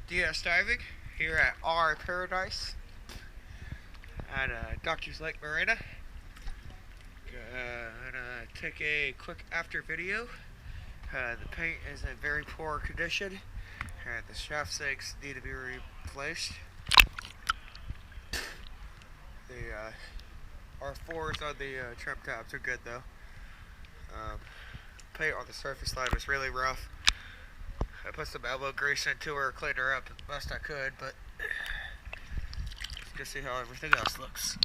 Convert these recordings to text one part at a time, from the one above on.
DS diving here at our Paradise at Doctor's Lake Marina. Gonna take a quick after video. The paint is in very poor condition. The shaft sinks need to be replaced. The R4s on the trim tabs are good though. Paint on the surface line was really rough. I put some elbow grease into her, cleaned her up as best I could, but let's see how everything else looks.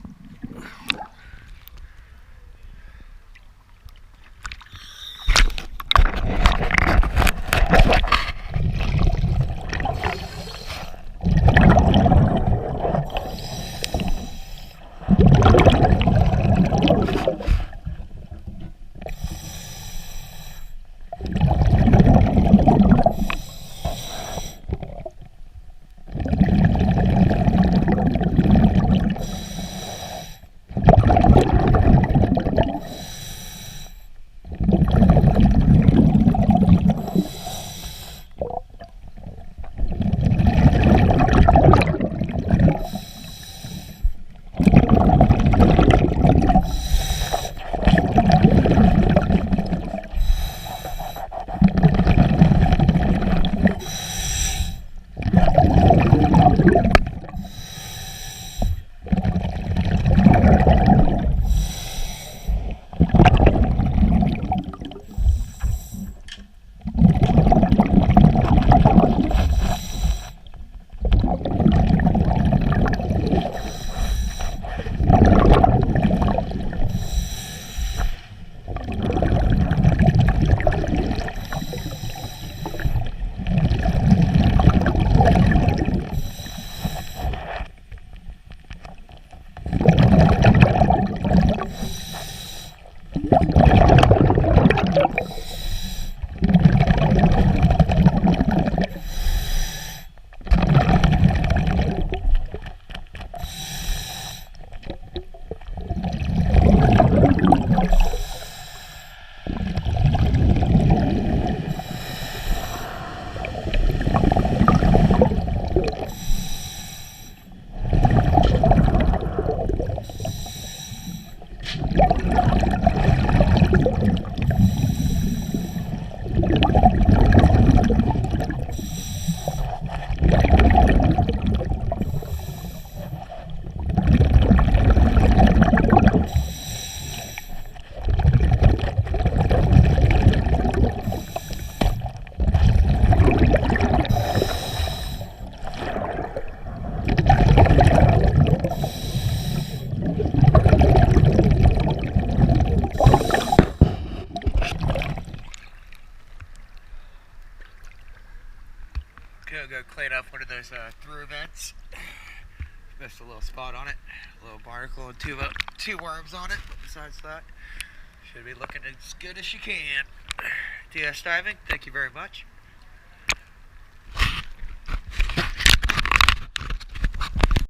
I'll go clean up one of those through vents. Missed a little spot on it, a little barnacle and two worms on it. But besides that, should be looking as good as she can. DS diving, thank you very much.